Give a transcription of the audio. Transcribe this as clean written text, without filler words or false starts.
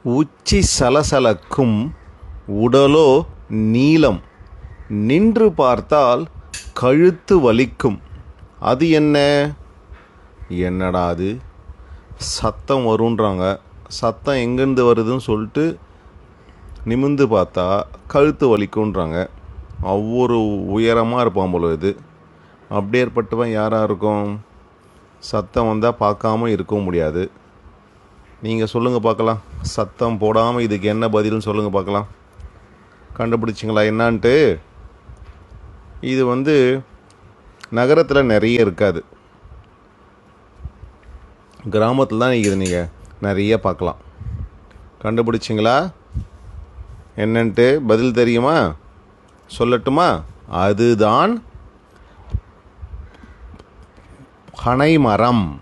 உச்சி சலசலக்கும் உடலோ நீலம், நின்று பார்த்தால் கழுத்து வலிக்கும். அது என்ன? என்னடா அது? சத்தம் வருன்றாங்க. சத்தம் எங்கேருந்து வருதுன்னு சொல்லிட்டு நிமிர்ந்து பார்த்தா கழுத்து வலிக்குன்றாங்க. ஒவ்வொரு உயரமாக இருப்பான் போல இது. அப்படியே ஏற்பட்டவன் யாராக இருக்கும்? சத்தம் வந்தால் பார்க்காம இருக்கவும் முடியாது. நீங்கள் சொல்லுங்கள் பார்க்கலாம். சத்தம் போடாமல் இதுக்கு என்ன பதில்னு சொல்லுங்கள் பார்க்கலாம். கண்டுபிடிச்சிங்களா என்னான்ட்டு? இது நகரத்தில் நிறைய இருக்காது. கிராமத்தில் தான் இது நீங்கள் நிறைய பார்க்கலாம். கண்டுபிடிச்சிங்களா என்னன்ட்டு? பதில் தெரியுமா? சொல்லட்டுமா? அதுதான் பனை மரம்.